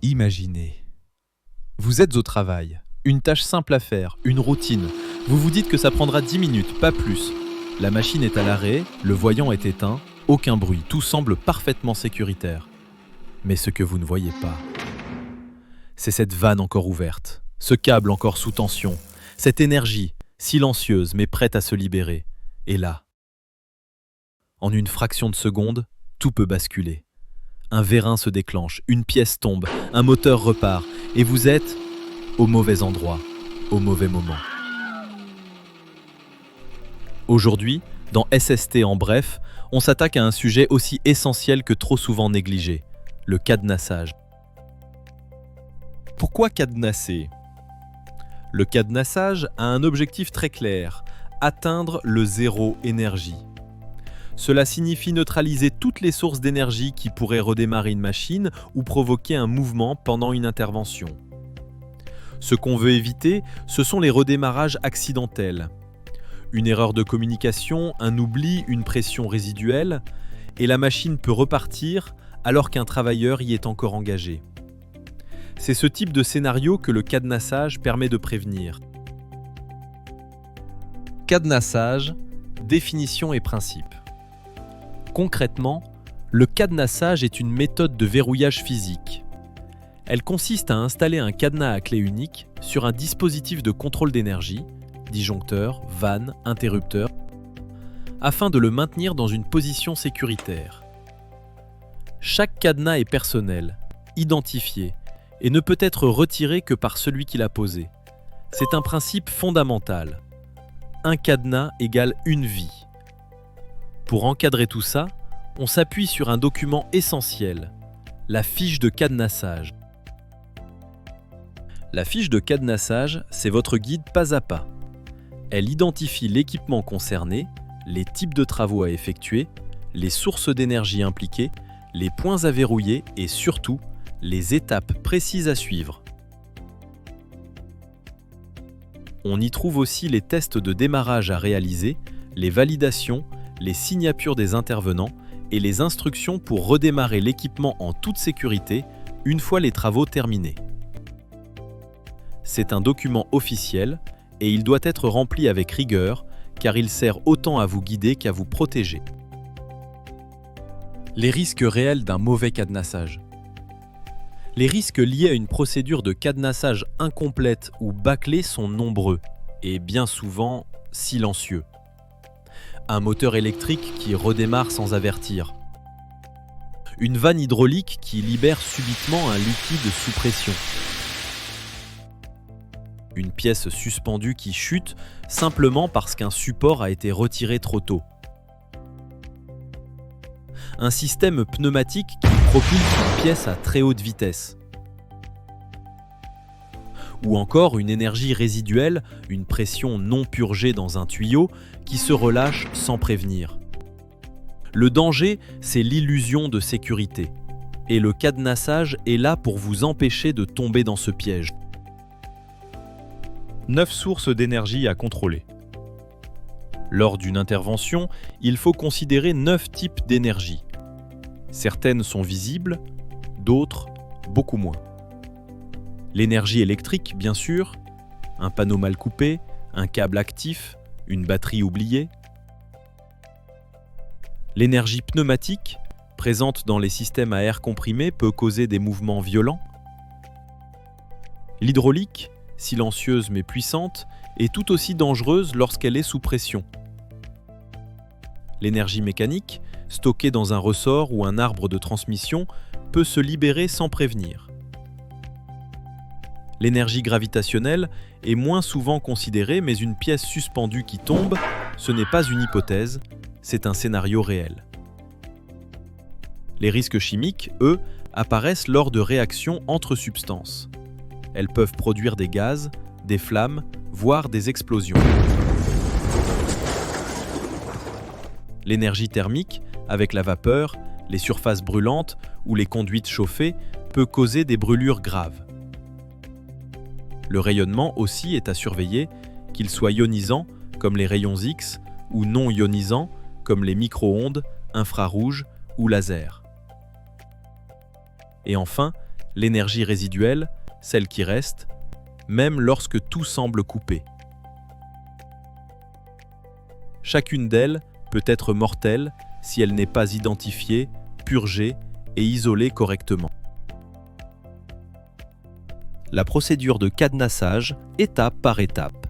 Imaginez, vous êtes au travail, une tâche simple à faire, une routine. Vous vous dites que ça prendra 10 minutes, pas plus. La machine est à l'arrêt, le voyant est éteint, aucun bruit, tout semble parfaitement sécuritaire. Mais ce que vous ne voyez pas, c'est cette vanne encore ouverte, ce câble encore sous tension, cette énergie, silencieuse mais prête à se libérer. Et là, en une fraction de seconde, tout peut basculer. Un vérin se déclenche, une pièce tombe, un moteur repart, et vous êtes au mauvais endroit, au mauvais moment. Aujourd'hui, dans SST en bref, on s'attaque à un sujet aussi essentiel que trop souvent négligé, le cadenassage. Pourquoi cadenasser ? Le cadenassage a un objectif très clair, atteindre le zéro énergie. Cela signifie neutraliser toutes les sources d'énergie qui pourraient redémarrer une machine ou provoquer un mouvement pendant une intervention. Ce qu'on veut éviter, ce sont les redémarrages accidentels. Une erreur de communication, un oubli, une pression résiduelle, et la machine peut repartir alors qu'un travailleur y est encore engagé. C'est ce type de scénario que le cadenassage permet de prévenir. Cadenassage, définition et principe. Concrètement, le cadenassage est une méthode de verrouillage physique. Elle consiste à installer un cadenas à clé unique sur un dispositif de contrôle d'énergie, disjoncteur, vanne, interrupteur, afin de le maintenir dans une position sécuritaire. Chaque cadenas est personnel, identifié, et ne peut être retiré que par celui qui l'a posé. C'est un principe fondamental. Un cadenas égale une vie. Pour encadrer tout ça, on s'appuie sur un document essentiel, la fiche de cadenassage. La fiche de cadenassage, c'est votre guide pas à pas. Elle identifie l'équipement concerné, les types de travaux à effectuer, les sources d'énergie impliquées, les points à verrouiller et surtout, les étapes précises à suivre. On y trouve aussi les tests de démarrage à réaliser, les validations, les signatures des intervenants et les instructions pour redémarrer l'équipement en toute sécurité une fois les travaux terminés. C'est un document officiel et il doit être rempli avec rigueur car il sert autant à vous guider qu'à vous protéger. Les risques réels d'un mauvais cadenassage. Les risques liés à une procédure de cadenassage incomplète ou bâclée sont nombreux et bien souvent silencieux. Un moteur électrique qui redémarre sans avertir. Une vanne hydraulique qui libère subitement un liquide sous pression. Une pièce suspendue qui chute simplement parce qu'un support a été retiré trop tôt. Un système pneumatique qui propulse une pièce à très haute vitesse. Ou encore une énergie résiduelle, une pression non purgée dans un tuyau qui se relâche sans prévenir. Le danger, c'est l'illusion de sécurité. Et le cadenassage est là pour vous empêcher de tomber dans ce piège. 9 sources d'énergie à contrôler. Lors d'une intervention, il faut considérer 9 types d'énergie. Certaines sont visibles, d'autres beaucoup moins. L'énergie électrique, bien sûr, un panneau mal coupé, un câble actif, une batterie oubliée. L'énergie pneumatique, présente dans les systèmes à air comprimé, peut causer des mouvements violents. L'hydraulique, silencieuse mais puissante, est tout aussi dangereuse lorsqu'elle est sous pression. L'énergie mécanique, stockée dans un ressort ou un arbre de transmission, peut se libérer sans prévenir. L'énergie gravitationnelle est moins souvent considérée, mais une pièce suspendue qui tombe, ce n'est pas une hypothèse, c'est un scénario réel. Les risques chimiques, eux, apparaissent lors de réactions entre substances. Elles peuvent produire des gaz, des flammes, voire des explosions. L'énergie thermique, avec la vapeur, les surfaces brûlantes ou les conduites chauffées, peut causer des brûlures graves. Le rayonnement aussi est à surveiller, qu'il soit ionisant, comme les rayons X, ou non ionisant, comme les micro-ondes, infrarouges ou lasers. Et enfin, l'énergie résiduelle, celle qui reste, même lorsque tout semble coupé. Chacune d'elles peut être mortelle si elle n'est pas identifiée, purgée et isolée correctement. La procédure de cadenassage, étape par étape.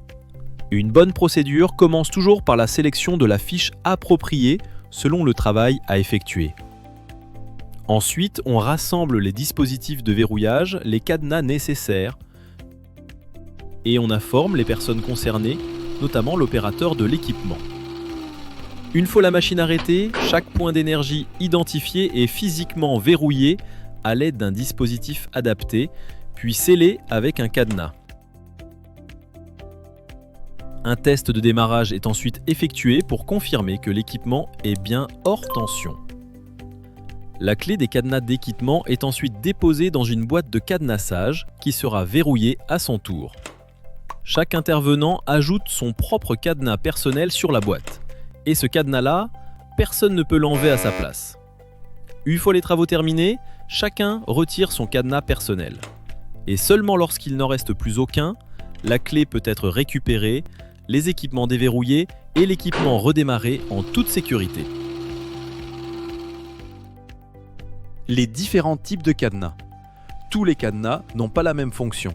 Une bonne procédure commence toujours par la sélection de la fiche appropriée selon le travail à effectuer. Ensuite, on rassemble les dispositifs de verrouillage, les cadenas nécessaires, et on informe les personnes concernées, notamment l'opérateur de l'équipement. Une fois la machine arrêtée, chaque point d'énergie identifié est physiquement verrouillé à l'aide d'un dispositif adapté, puis scellé avec un cadenas. Un test de démarrage est ensuite effectué pour confirmer que l'équipement est bien hors tension. La clé des cadenas d'équipement est ensuite déposée dans une boîte de cadenassage qui sera verrouillée à son tour. Chaque intervenant ajoute son propre cadenas personnel sur la boîte. Et ce cadenas-là, personne ne peut l'enlever à sa place. Une fois les travaux terminés, chacun retire son cadenas personnel. Et seulement lorsqu'il n'en reste plus aucun, la clé peut être récupérée, les équipements déverrouillés et l'équipement redémarré en toute sécurité. Les différents types de cadenas. Tous les cadenas n'ont pas la même fonction.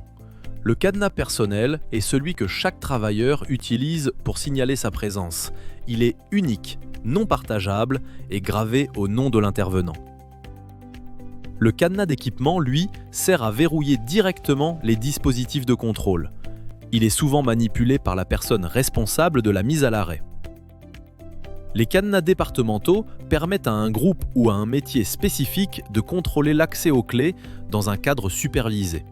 Le cadenas personnel est celui que chaque travailleur utilise pour signaler sa présence. Il est unique, non partageable et gravé au nom de l'intervenant. Le cadenas d'équipement, lui, sert à verrouiller directement les dispositifs de contrôle. Il est souvent manipulé par la personne responsable de la mise à l'arrêt. Les cadenas départementaux permettent à un groupe ou à un métier spécifique de contrôler l'accès aux clés dans un cadre supervisé.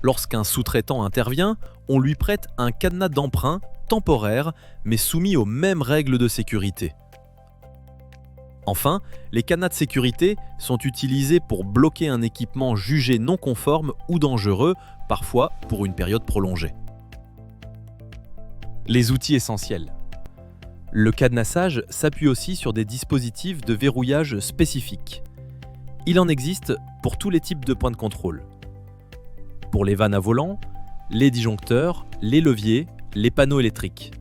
Lorsqu'un sous-traitant intervient, on lui prête un cadenas d'emprunt temporaire, mais soumis aux mêmes règles de sécurité. Enfin, les cadenas de sécurité sont utilisés pour bloquer un équipement jugé non conforme ou dangereux, parfois pour une période prolongée. Les outils essentiels. Le cadenassage s'appuie aussi sur des dispositifs de verrouillage spécifiques. Il en existe pour tous les types de points de contrôle. Pour les vannes à volant, les disjoncteurs, les leviers, les panneaux électriques.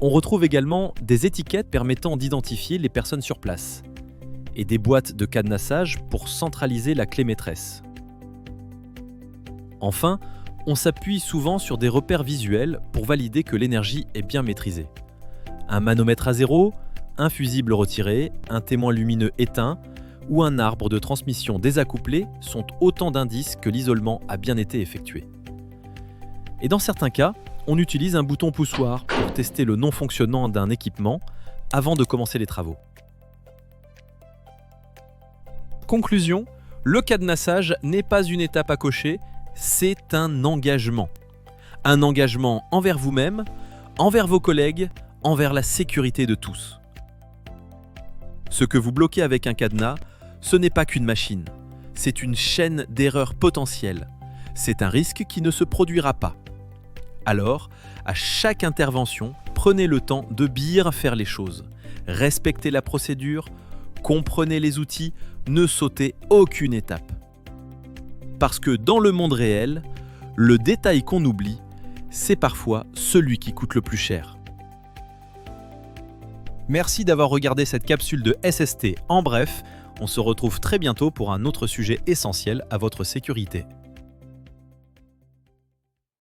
On retrouve également des étiquettes permettant d'identifier les personnes sur place et des boîtes de cadenassage pour centraliser la clé maîtresse. Enfin, on s'appuie souvent sur des repères visuels pour valider que l'énergie est bien maîtrisée. Un manomètre à zéro, un fusible retiré, un témoin lumineux éteint ou un arbre de transmission désaccouplé sont autant d'indices que l'isolement a bien été effectué. Et dans certains cas, on utilise un bouton poussoir pour tester le non-fonctionnement d'un équipement avant de commencer les travaux. Conclusion, le cadenassage n'est pas une étape à cocher, c'est un engagement. Un engagement envers vous-même, envers vos collègues, envers la sécurité de tous. Ce que vous bloquez avec un cadenas, ce n'est pas qu'une machine, c'est une chaîne d'erreurs potentielles. C'est un risque qui ne se produira pas. Alors, à chaque intervention, prenez le temps de bien faire les choses. Respectez la procédure, comprenez les outils, ne sautez aucune étape. Parce que dans le monde réel, le détail qu'on oublie, c'est parfois celui qui coûte le plus cher. Merci d'avoir regardé cette capsule de SST. En bref, on se retrouve très bientôt pour un autre sujet essentiel à votre sécurité.